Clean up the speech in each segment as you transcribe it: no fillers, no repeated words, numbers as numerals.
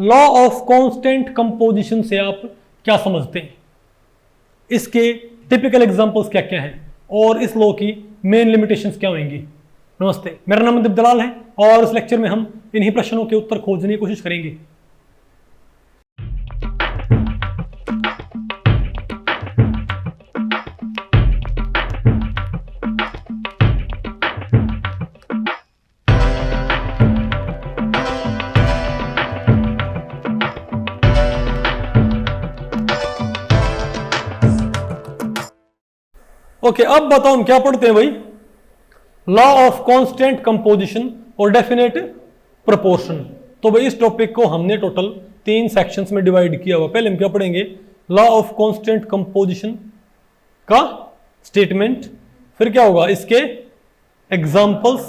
Law of constant composition से आप क्या समझते हैं, इसके टिपिकल एग्जांपल्स क्या क्या हैं और इस लॉ की मेन लिमिटेशंस क्या होंगी। नमस्ते, मेरा नाम मनदीप दलाल है और इस लेक्चर में हम इन्हीं प्रश्नों के उत्तर खोजने की कोशिश करेंगे। ओके, अब बताओ हम क्या पढ़ते हैं भाई, लॉ ऑफ कांस्टेंट कंपोजिशन और डेफिनेट प्रोपोर्शन। तो भाई इस टॉपिक को हमने टोटल 3 सेक्शंस में डिवाइड किया हुआ। पहले हम क्या पढ़ेंगे, लॉ ऑफ कांस्टेंट कंपोजिशन का स्टेटमेंट, फिर क्या होगा इसके एग्जांपल्स,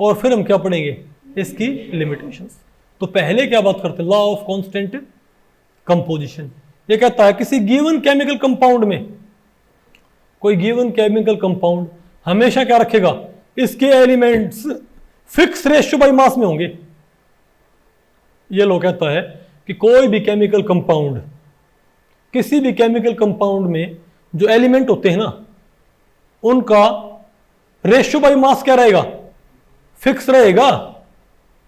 और फिर हम क्या पढ़ेंगे इसकी लिमिटेशंस। तो पहले क्या बात करते हैं, लॉ ऑफ कांस्टेंट कंपोजिशन। ये कहता है किसी गिवन केमिकल कंपाउंड में, कोई गिवन केमिकल कंपाउंड हमेशा क्या रखेगा, इसके elements fix ratio by mass में होंगे। ये लो कहता है कि कोई भी केमिकल कंपाउंड, किसी भी केमिकल कंपाउंड में जो एलिमेंट होते हैं ना, उनका रेशियो बाय मास क्या रहेगा, फिक्स रहेगा।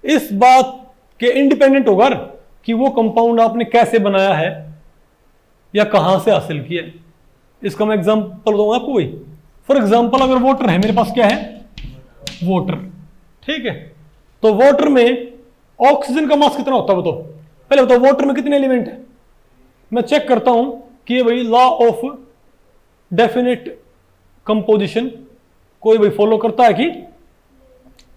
इस बात के इंडिपेंडेंट होगा कि वो कंपाउंड आपने कैसे बनाया है या कहां से हासिल किया है। इसका मैं एग्जांपल दूंगा आपको भाई। फॉर एग्जांपल अगर वाटर है, मेरे पास क्या है, वाटर, ठीक है। तो वाटर में ऑक्सीजन का मास कितना होता है बताओ, पहले बताओ वाटर में कितने एलिमेंट है। मैं चेक करता हूं कि भाई लॉ ऑफ डेफिनेट कंपोजिशन कोई भाई फॉलो करता है कि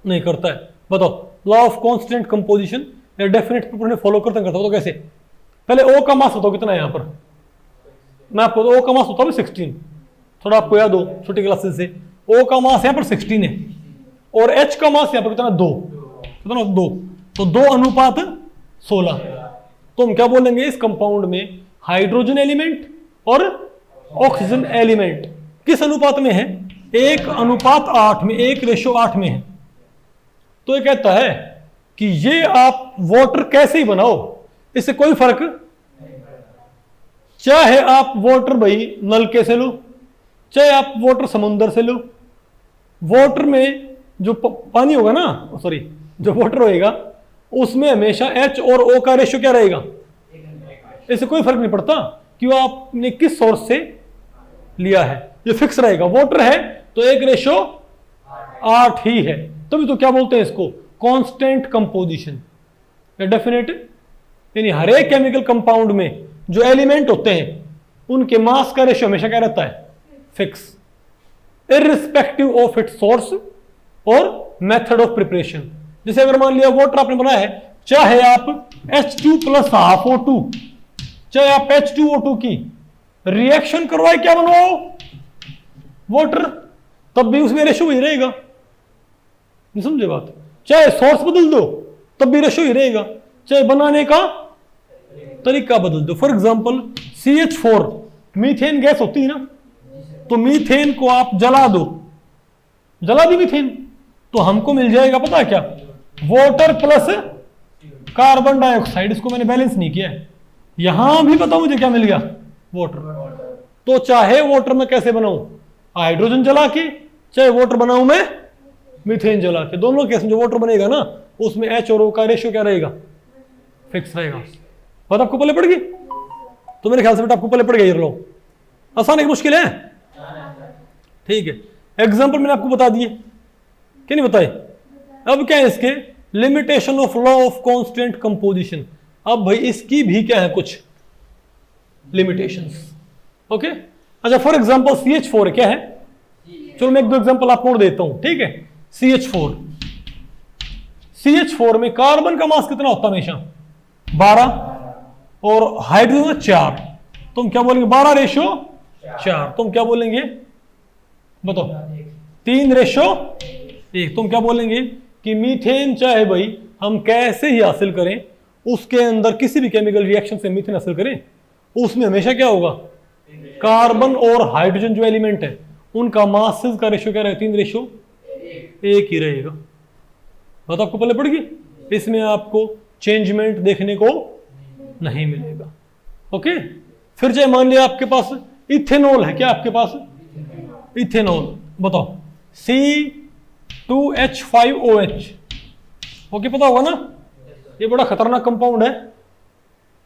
नहीं करता है। बताओ लॉ ऑफ कांस्टेंट कंपोजिशन या डेफिनेट प्रोपोर्शन फॉलो करता है, तो कैसे। पहले ओ का मास बताओ कितना है यहां पर। मैं आपको ओ का मास होता है 16, थोड़ा आपको याद हो छोटी क्लासेस से। ओ का मास यहां पर 16 है और एच का मास यहां पर कितना, 2, कितना 2, तो 2:16। तो हम क्या बोलेंगे, इस कंपाउंड में हाइड्रोजन एलिमेंट और ऑक्सीजन एलिमेंट किस अनुपात में है, 1:8 में, 1:8 में है। तो ये कहता है कि ये आप वाटर कैसे ही बनाओ, इससे कोई फर्क, चाहे आप वाटर भाई नलके से लो, चाहे आप वाटर समुद्र से लो, वाटर में जो पानी होगा ना, सॉरी जो वाटर होएगा उसमें हमेशा H और O का रेशियो क्या रहेगा, इससे कोई फर्क नहीं पड़ता कि वो आपने किस सोर्स से लिया है, ये फिक्स रहेगा। वाटर है तो 1:8 ही है, तभी तो क्या बोलते हैं इसको, कांस्टेंट कंपोजिशन या डेफिनेट। यानी हर एक केमिकल कंपाउंड में जो एलिमेंट होते हैं उनके मास का रेशियो हमेशा क्या रहता है, fix, irrespective of its source और मेथड ऑफ प्रिपरेशन। जैसे अगर मान लिया वाटर आपने बनाया है, चाहे आप H2 + ½ O2, चाहे आप H2O2 की रिएक्शन करवाए क्या बनवाओ वाटर, तब भी उसमें रेशियो ही रहेगा। नहीं समझे बात, चाहे सोर्स बदल दो तब भी रेशियो ही रहेगा, चाहे बनाने का तरीका बदल दो। For example CH4 methane gas होती है ना, तो मीथेन को आप जला दो, जला दी मीथेन, तो हमको मिल जाएगा पता है क्या, वाटर प्लस कार्बन डाइऑक्साइड। इसको मैंने बैलेंस नहीं किया है, यहां भी बताओ मुझे क्या मिल गया, वाटर। तो चाहे वाटर में कैसे बनाऊं, हाइड्रोजन जला के, चाहे वाटर बनाऊं मैं मीथेन जला के, दोनों केस में जो वाटर बनेगा ना उसमें H और O का रेशियो क्या रहेगा, फिक्स रहेगा। बात आपको पहले पड़ गई, तो मेरे ख्याल से बेटा आपको पहले पड़ गई। लो आसान है कि मुश्किल है, ठीक है। एग्जांपल मैंने आपको बता दिए कि नहीं बताए। अब क्या है इसके limitation of law of constant composition. अब भाई इसकी भी क्या है कुछ लिमिटेशंस, ओके। अच्छा फॉर एग्जांपल CH4 क्या है, चलो मैं 1-2 एग्जांपल आपको और देता हूं, ठीक है। CH4 में कार्बन का मास कितना होता है हमेशा, 12, और हाइड्रोजन 4, तुम क्या बोलेंगे, 12:4, तुम क्या बोलेंगे बताओ, 3:1। तुम क्या बोलेंगे कि मीथेन चाहे भाई हम कैसे ही हासिल करें, उसके अंदर किसी भी केमिकल रिएक्शन से मीथेन हासिल करें, उसमें हमेशा क्या होगा, कार्बन और हाइड्रोजन जो एलिमेंट है उनका मासेस का रेशियो क्या रहेगा, 3:1 ही रहेगा। बात आपको पहले पड़ गई। इसमें आपको चेंजमेंट देखने को नहीं मिलेगा। ओके, फिर चाहे मान लिया आपके पास इथेनॉल है, क्या आपके पास इथेनॉल, बताओ C2H5OH, ओके पता होगा ना, ये बड़ा खतरनाक कंपाउंड है,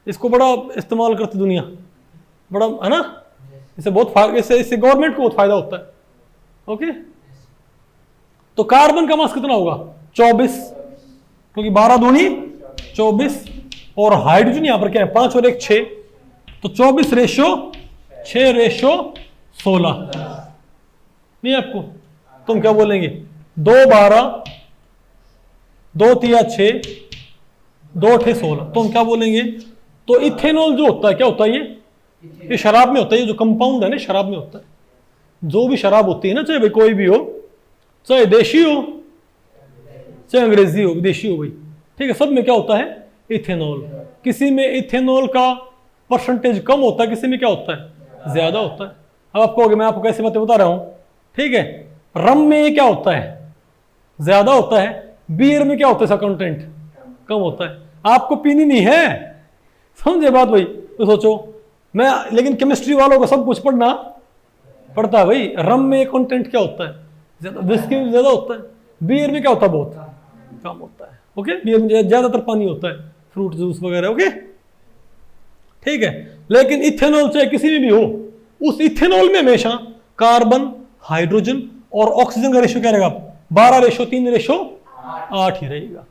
इसको बड़ा इस्तेमाल करती दुनिया, बड़ा है ना, इससे बहुत इससे गवर्नमेंट को बहुत फायदा होता है। ओके, तो कार्बन का मास कितना होगा 24, क्योंकि 12 दूनी 24, और हाइड्रोजन यहां पर क्या है 5 और 1 6, तो 24:6:16 नहीं आपको, तुम क्या बोलेंगे 2 12 2 3 6 2 8 16, तुम क्या बोलेंगे। तो इथेनॉल जो होता है क्या होता है, ये शराब में होता है, ये जो कंपाउंड है ना शराब में होता है। जो भी शराब होती है ना, चाहे भाई कोई भी हो, चाहे देशी हो चाहे अंग्रेजी हो, विदेशी हो भाई, ठीक है, सब में क्या होता है इथेनॉल। किसी में इथेनॉल का परसेंटेज कम होता है, किसी में क्या होता है ज्यादा होता है। अब आपको मैं आपको कैसे बातें बता रहा हूं, ठीक है। रम में क्या होता है ज्यादा होता है, बियर में क्या होता है इसका कंटेंट कम होता है। आपको पीनी नहीं है, समझे बात भाई, तो सोचो मैं, लेकिन केमिस्ट्री वालों को सब कुछ पढ़ना पड़ता है भाई। रम में कंटेंट क्या होता है ज्यादा, विस्की में ज्यादा होता है, बियर में क्या होता है बहुत कम होता है। ओके, बियर में ज्यादातर पानी होता है, फ्रूट जूस वगैरह। ओके, ठीक है, लेकिन इथेनॉल चाहे किसी में भी हो, उस इथेनॉल में हमेशा कार्बन, हाइड्रोजन और ऑक्सीजन का रेशियो क्या रहेगा 12:3:8 ही रहेगा।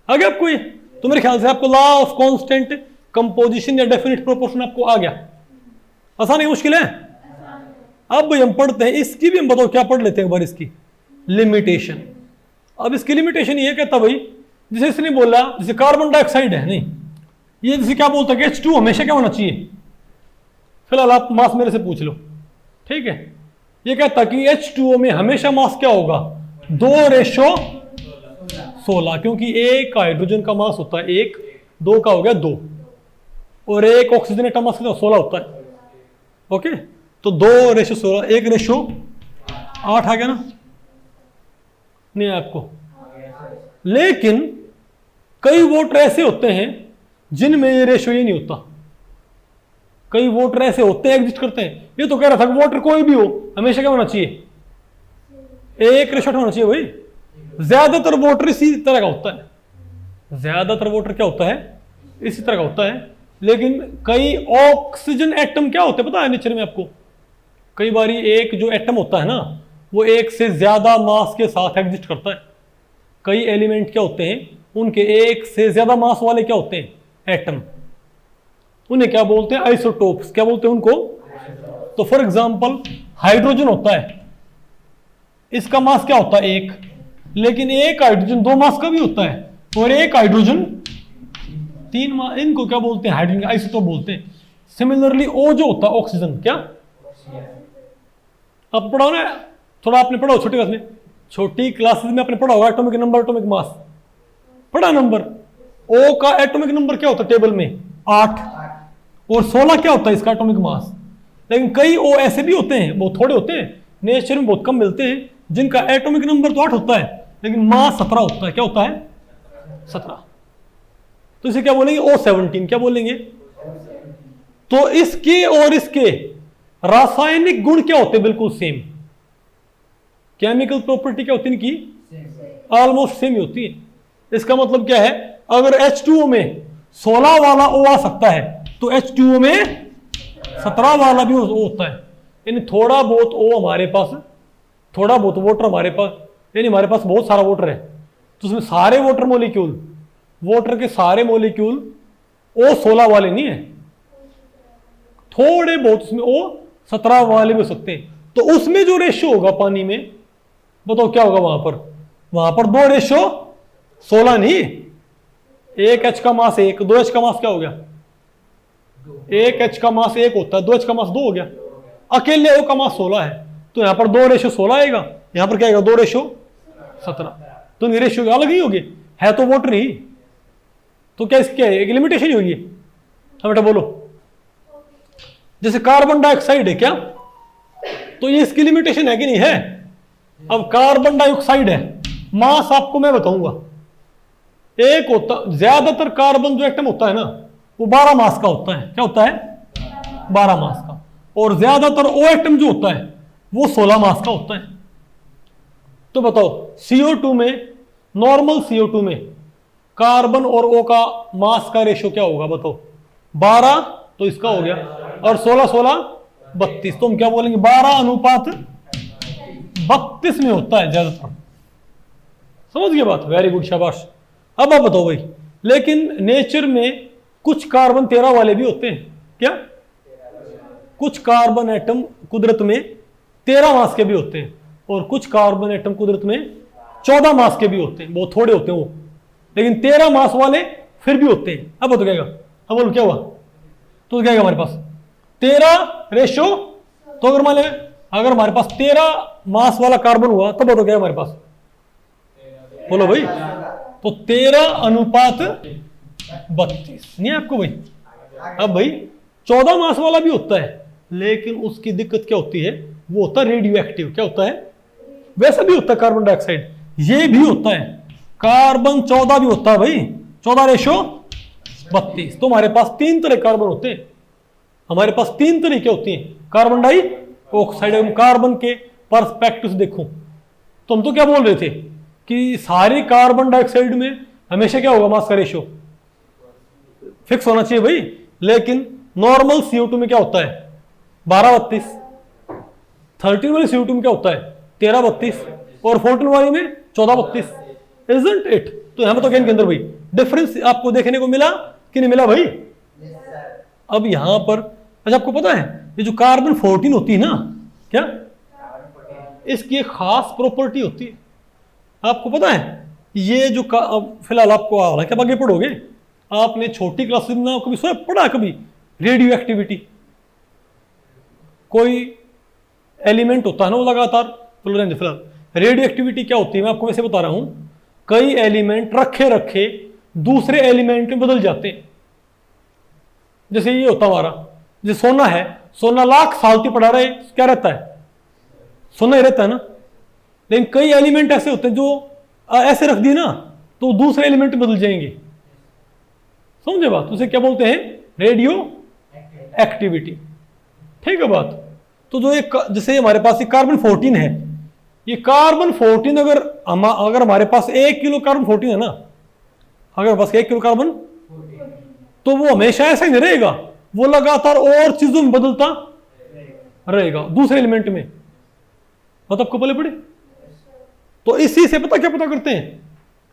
आगे आपको ये, तो मेरे ख्याल से आपको लॉ ऑफ कांस्टेंट कंपोजिशन या डेफिनेट प्रोपोर्शन आपको आ गया। आसान है मुश्किल है? अब हम पढ़ते हैं इसकी भी, हम बताओ क्या पढ़ लेते हैं एक बार, इसकी लिमिटेशन। अब इसकी लिमिटेशन ये कहता भाई, जैसे इसने बोला जैसे कार्बन डाइऑक्साइड है, नहीं ये जैसे क्या बोलता है कि H2 हमेशा क्या होना चाहिए, फिलहाल आप मास मेरे से पूछ लो, ठीक है। ये कहता कि H2O में हमेशा मास क्या होगा 2:16, क्योंकि एक हाइड्रोजन का मास होता है 1, 2 का हो गया 2, और एक ऑक्सीजन का मास 16 होता है। ओके, तो 2:16, 1:8 आ गया ना, नहीं आपको। लेकिन कई वोटर ऐसे होते हैं जिनमें ये रेशियो ये नहीं होता, कई वोटर ऐसे होते हैं एग्जिस्ट करते हैं। ये तो कह रहा था कि वोटर कोई भी हो हमेशा क्या होना चाहिए 1:8 होना चाहिए भाई। ज्यादातर वोटर इसी तरह का होता है, ज्यादातर वोटर क्या होता है इसी तरह का होता है। लेकिन कई ऑक्सीजन एटम क्या होते हैं पता है नेचर में आपको, कई बार एक जो एटम होता है ना वो एक से ज्यादा मास के साथ एग्जिस्ट करता है। कई एलिमेंट क्या होते हैं उनके एक से ज्यादा मास वाले क्या होते हैं एटम, उन्हें क्या बोलते हैं आइसोटोप्स, क्या बोलते हैं उनको। तो फॉर एग्जांपल हाइड्रोजन होता है, इसका मास क्या होता है 1, लेकिन एक हाइड्रोजन 2 मास का भी होता है, और एक हाइड्रोजन 3 मास, इनको क्या बोलते हैं हाइड्रोजन आइसोटोप बोलते हैं। सिमिलरली ओ जो होता है ऑक्सीजन, क्या अब पढ़ाओ ना, थोड़ा आपने पढ़ा छोटी क्लास में, छोटी क्लासेस में आपने पढ़ा होगा एटॉमिक नंबर, एटॉमिक मास पढ़ा नंबर। ओ का एटॉमिक नंबर क्या होता है टेबल में 8, और 16 क्या होता है इसका एटॉमिक मास। लेकिन कई ओ ऐसे भी होते हैं, बहुत थोड़े होते हैं, नेचर में बहुत कम मिलते हैं, जिनका एटॉमिक नंबर तो 8 होता है लेकिन मास 17 होता है। क्या होता है 17, तो इसे क्या बोलेंगे O17, क्या बोलेंगे। तो इसके और इसके रासायनिक गुण क्या होते हैं बिल्कुल सेम, केमिकल प्रॉपर्टी क्या होती है इनकी ऑलमोस्ट सेम ही होती है। इसका मतलब क्या है, अगर H2O में 16 वाला O आ सकता है तो H2O में 17 वाला भी O होता है। यानी थोड़ा बहुत O हमारे पास, थोड़ा बहुत वाटर हमारे पास, यानी हमारे पास बहुत सारा वाटर है, तो उसमें सारे वाटर मॉलिक्यूल, वाटर के सारे मॉलिक्यूल O16 वाले नहीं है, थोड़े बहुत उसमें O17 वाले भी हो सकते हैं। तो उसमें जो रेशियो होगा पानी में, बताओ क्या होगा वहां पर 2:16 नहीं, 1H का मास 1, 2H का मास क्या हो गया 1H का मास 1 होता है, 2H का मास 2 हो गया, अकेले O का मास 16 है, तो यहां पर 2:16 आएगा, यहां पर क्या आएगा 2:17। तो इनकी रेशियो अलग ही होगी, है तो वाटर ही, तो क्या इसकी एक लिमिटेशन ही होगी। हाँ बेटा बोलो, जैसे कार्बन डाइऑक्साइड है क्या, तो ये इसकी लिमिटेशन है कि नहीं है। अब कार्बन डाइऑक्साइड है, मास आपको मैं बताऊंगा, एक होता, ज्यादातर कार्बन जो एटम होता है ना वो 12 मास का होता है। क्या होता है? 12 मास का। और ज्यादातर ओ एटम जो होता है वो 16 मास का होता है। तो बताओ CO2 में, नॉर्मल CO2 में कार्बन और O का मास का रेशियो क्या होगा बताओ? 12 तो इसका हो गया, और 16 16 32, तो हम क्या बोलेंगे? 12:32 में होता है ज्यादातर। समझ गए बात? वेरी गुड, शाबाश। अब आप बताओ भाई, लेकिन नेचर में कुछ कार्बन 13 वाले भी होते हैं। क्या? कुछ कार्बन एटम कुदरत में 13 मास के भी होते हैं, और कुछ कार्बन एटम कुदरत में 14 मास के भी होते हैं। बहुत थोड़े होते हैं वो, लेकिन 13 मास वाले फिर भी होते हैं। अब बताओ क्या? अब बोलो क्या हुआ? तो क्या हमारे पास 13 रेशो। तो अगर मान लें अगर हमारे पास 13 मास वाला कार्बन हुआ, तब बताओ क्या हमारे पास? बोलो भाई। तो 13:32 नहीं है आपको भाई? अब भाई 14 मास वाला भी होता है, लेकिन उसकी दिक्कत क्या होती है? वो होता है रेडियो एक्टिव। क्या होता है? वैसा भी होता है कार्बन डाइऑक्साइड, ये भी होता है। कार्बन 14 भी होता है भाई, 14:32। तो हमारे पास 3 तरह कार्बन होते हैं। हमारे पास 3 तरीके होती हैं कार्बन डाइऑक्साइड। हम कार्बन के पर्सपेक्टिव से देखो तो हम तो क्या बोल रहे थे कि सारे कार्बन डाइऑक्साइड में हमेशा क्या होगा? मास का रेशियो फिक्स होना चाहिए भाई। लेकिन नॉर्मल CO2 में क्या होता है? 12:32। 13 वाले CO2 में क्या होता है? 13:32। और 14 वाले में 14:32। Isn't it? तो यहां पर तो इनके अंदर भाई डिफरेंस आपको देखने को मिला कि नहीं मिला भाई? अब यहां पर अच्छा आपको पता है ये जो कार्बन 14 होती है ना, क्या इसकी एक खास प्रॉपर्टी होती है? आपको पता है ये जो फिलहाल आपको हालांकि आप आगे पढ़ोगे, आपने छोटी क्लास में कभी स्वयं पढ़ा कभी रेडियो एक्टिविटी? कोई एलिमेंट होता है ना वो लगातार, फिलहाल रेडियो एक्टिविटी क्या होती है मैं आपको वैसे बता रहा हूं। कई एलिमेंट रखे रखे दूसरे एलिमेंट में बदल जाते हैं। जैसे ये होता हमारा, जैसे सोना है, सोना लाख साल तक पड़ा रहे क्या रहता है? सोना ही रहता है ना। लेकिन कई एलिमेंट ऐसे होते हैं जो ऐसे रख दिए ना तो दूसरे एलिमेंट में बदल जाएंगे। समझे बात? उसे क्या बोलते हैं? Radio activity. ठीक है बात? तो जो एक जैसे हमारे पास कार्बन 14 है, ये कार्बन 14 अगर हमारे पास 1 किलो कार्बन 14 है ना, अगर बस 1 किलो कार्बन, तो वो हमेशा ऐसा ही नहीं रहेगा, वो लगातार और चीजों में बदलता रहेगा दूसरे एलिमेंट में। बात आपको पहले पड़े? तो इसी से क्या पता करते हैं?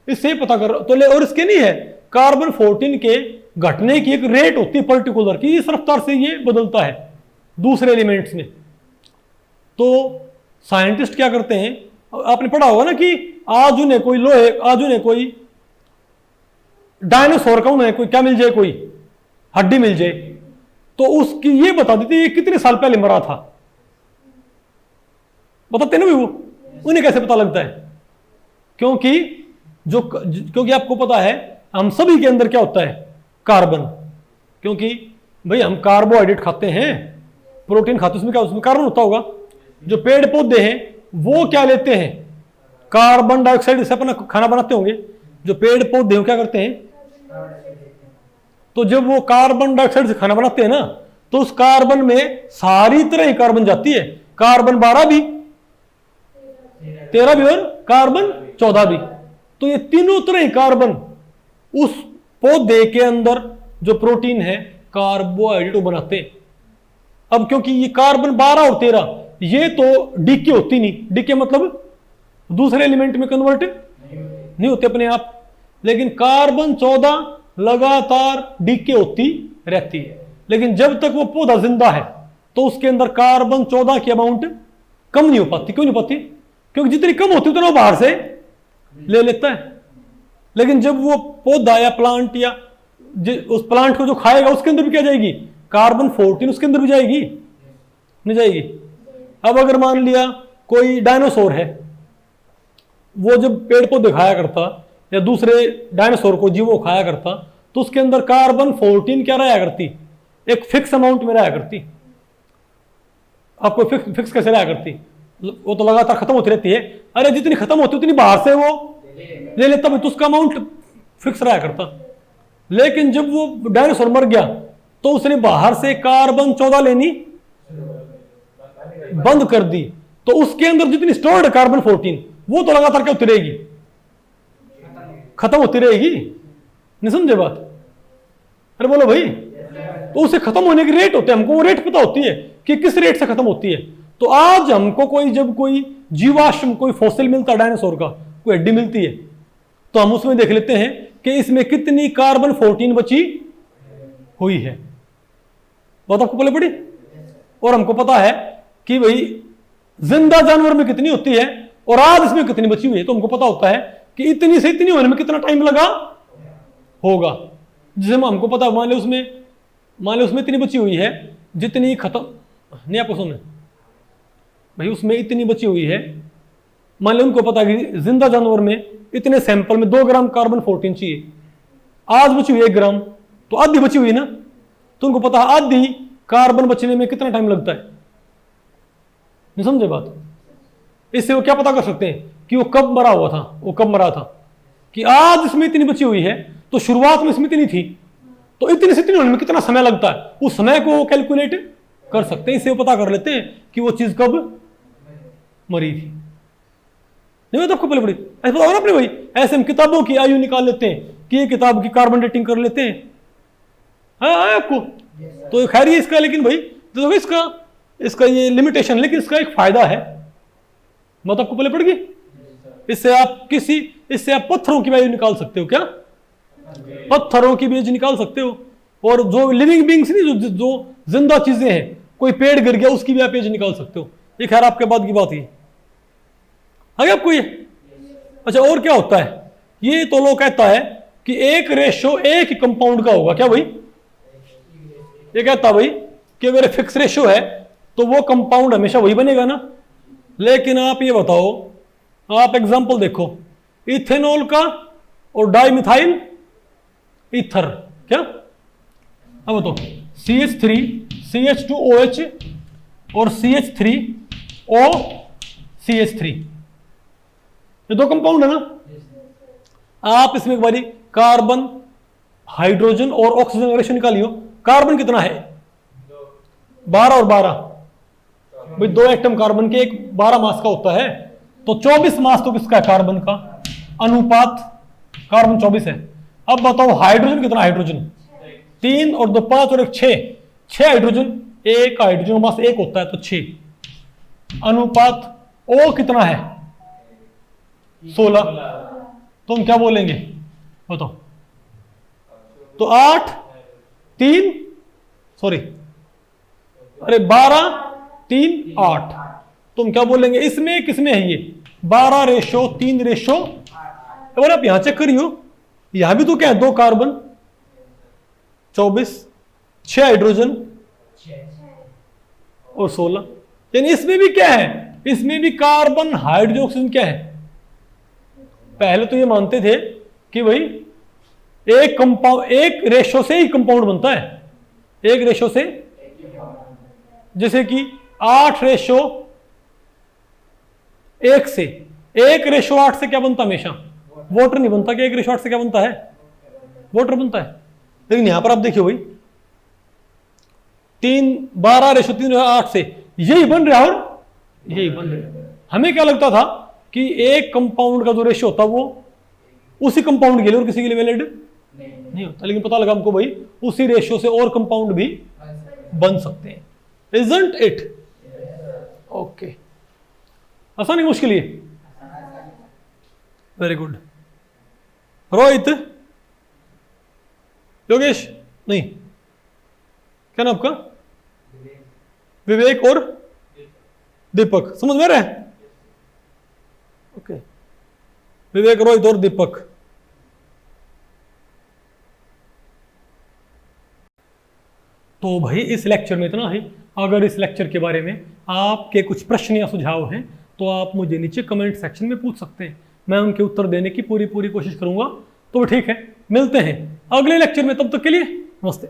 इससे पता कर तो ले, और इसके नहीं है कार्बन 14 के घटने की एक रेट होती है पर्टिकुलर की, इस रफ्तार से ये बदलता है दूसरे एलिमेंट्स में। तो साइंटिस्ट क्या करते हैं, आपने पढ़ा होगा ना कि आज उन्हें कोई डायनासोर का उन्हें कोई क्या मिल जाए, कोई हड्डी मिल जाए, तो उसकी ये बता देती है ये कितने साल पहले मरा था। बताते ना भी वो, उन्हें कैसे पता लगता है? क्योंकि आपको पता है हम सभी के अंदर क्या होता है? कार्बन। क्योंकि भाई हम कार्बोहाइड्रेट खाते हैं, प्रोटीन खाते हैं, उसमें कार्बन होता होगा। जो पेड़ पौधे हैं वो क्या लेते हैं? कार्बन डाइऑक्साइड से अपना खाना बनाते होंगे। जो पेड़ पौधे क्या करते हैं? तो जब वो कार्बन डाइऑक्साइड से खाना बनाते हैं ना, तो उस कार्बन में सारी तरह ही कार्बन जाती है। कार्बन 12 भी, 13 भी और कार्बन 14 भी। तो ये तीनों तरह ही कार्बन उस पौधे के अंदर जो प्रोटीन है कार्बोहाइड्रेट बनाते हैं। अब क्योंकि ये कार्बन 12 और 13 ये तो डीके होती नहीं, डीके मतलब दूसरे एलिमेंट में कन्वर्ट नहीं होते अपने आप, लेकिन कार्बन 14 लगातार डीके होती रहती है। लेकिन जब तक वो पौधा जिंदा है तो उसके अंदर कार्बन 14 की अमाउंट कम नहीं हो पाती। क्यों नहीं पाती? क्योंकि जितनी कम होती उतना वो बाहर से ले लेता है। लेकिन जब वो पौधा या प्लांट या उस प्लांट को जो खाएगा उसके अंदर भी क्या जाएगी? कार्बन 14 उसके अंदर भी जाएगी? नहीं जाएगी। अब अगर मान लिया कोई डायनासोर है, वो जब पेड़ पौधे खाया करता या दूसरे डायनासोर को जीवों खाया करता, तो उसके अंदर कार्बन 14 क्या रहा करती? एक फिक्स अमाउंट में रहा करती। आपको फिक्स कैसे रहा करती? वो तो लगातार खत्म होती रहती है। अरे जितनी खत्म होती उतनी बाहर से वो ले लेता, तो उसका अमाउंट फिक्स रहा करता। लेकिन जब वो डायनासोर मर गया तो उसने बाहर से कार्बन 14 लेनी बंद कर दी, तो उसके अंदर जितनी स्टोर्ड कार्बन 14 वो तो लगातार क्या होती रहेगी, खत्म होती रहेगी। नहीं समझे बात? अरे बोलो भाई। तो उसे खत्म होने की रेट होती है, हमको वो रेट पता होती है कि किस रेट से खत्म होती है। तो आज हमको कोई जब कोई जीवाश्म कोई फॉसिल मिलता है डायनासोर का, कोई हड्डी मिलती है, तो हम उसमें देख लेते हैं कि इसमें कितनी कार्बन 14 बची हुई है। बात आपको पहले पड़ी। और हमको पता है कि भाई जिंदा जानवर में कितनी होती है और आज इसमें कितनी बची हुई है, तो हमको पता होता है कि इतनी से इतनी होने में कितना टाइम लगा होगा। जिसे हमको पता, मान लो उसमें इतनी बची हुई है जितनी खत्म नहीं, आपको सुन भाई उसमें इतनी बची हुई है, मान लो उनको पता कि जिंदा जानवर में इतने सैंपल में 2 ग्राम कार्बन 14 चाहिए, आज बची हुई 1 ग्राम, तो आधी बची हुई ना, तो उनको पता है आधी कार्बन बचने में कितना टाइम लगता है। नहीं समझे बात? इससे वो क्या पता कर सकते हैं कि वो कब मरा हुआ था, वो कब मरा था, कि आज इसमें इतनी बची हुई है तो शुरुआत में इसमें इतनी थी, तो इतनी से इतनी होने में कितना समय लगता है, उस समय को वो कैलकुलेट कर सकते हैं। इससे वो पता कर लेते हैं कि वो चीज कब मरी थी। नहीं तो आपको पहले पड़ी ऐसे बताओ ना अपने भाई, ऐसे हम किताबों की आयु निकाल लेते हैं कि ये किताब की कार्बन डेटिंग कर लेते हैं। हाँ आपको तो खैर ही इसका, लेकिन भाई तो इसका ये लिमिटेशन, लेकिन इसका एक फायदा है, मत आपको पहले पड़ गई। इससे आप पत्थरों की वैल्यू निकाल सकते हो। क्या पत्थरों की वैल्यू निकाल सकते हो, और जो लिविंग बींग्स नहीं, जो जिंदा चीजें हैं, कोई पेड़ गिर गया उसकी भी आप वैल्यू निकाल सकते हो। ये खैर आपके बाद की बात ही आगे आपको ये। अच्छा और क्या होता है, ये तो लोग कहता है कि 1:1 कंपाउंड का होगा। क्या भाई? ये कहता भाई कि अगर फिक्स रेशियो है तो वो कंपाउंड हमेशा वही बनेगा ना। लेकिन आप ये बताओ, आप एग्जांपल देखो इथेनॉल का और डाइमिथाइल ईथर, क्या अब बताओ CH3 CH2OH और CH3O CH3, ये 2 कंपाउंड है ना। आप इसमें एक बारी कार्बन हाइड्रोजन और ऑक्सीजन का रेशियो निकालियो। कार्बन कितना है? 12 और 12 भाई 2 एटम कार्बन के, एक 12 मास का होता है, तो 24 मास तो किसका है? कार्बन का। अनुपात कार्बन 24 है। अब बताओ हाइड्रोजन कितना? हाइड्रोजन 3 और 2 5 और 1 6 हाइड्रोजन, एक हाइड्रोजन मास 1 होता है तो 6। अनुपात O कितना है? 16। तो हम क्या बोलेंगे बताओ? तो 8 3 सॉरी अरे 12 3 8, तुम क्या बोलेंगे? इसमें किसमें है ये? 12:3। अगर आप यहां चेक करियो, यहां भी तो क्या है? 2 कार्बन 24 6 हाइड्रोजन और 16, यानी इसमें भी क्या है? इसमें भी कार्बन हाइड्रोजन ऑक्सीजन क्या है? पहले तो ये मानते थे कि भाई एक कंपाउंड, एक रेशो से ही कंपाउंड बनता है, एक रेशो से, जैसे कि 8:1 से, 1:8 से क्या बनता हमेशा? वाटर नहीं बनता। क्या 1:8 से क्या बनता है? वाटर बनता है। लेकिन यहां पर आप देखिए भाई 12:3:8 से यही बन रहा है और यही बन रहा है। हमें क्या लगता था कि एक कंपाउंड का जो रेशियो होता वो उसी कंपाउंड के लिए और किसी के लिए वैलिड नहीं होता, लेकिन पता लगा हमको भाई उसी रेशियो से और कंपाउंड भी बन सकते हैं। Isn't it? ओके, आसान है मुश्किल? Very good. रोहित, योगेश, नहीं क्या नाम आपका? विवेक और दीपक, समझ में रहे? ओके, विवेक, रोहित और दीपक। तो भाई इस लेक्चर में इतना ही। अगर इस लेक्चर के बारे में आपके कुछ प्रश्न या सुझाव हैं तो आप मुझे नीचे कमेंट सेक्शन में पूछ सकते हैं, मैं उनके उत्तर देने की पूरी कोशिश करूंगा। तो ठीक है, मिलते हैं अगले लेक्चर में, तब तक के लिए नमस्ते।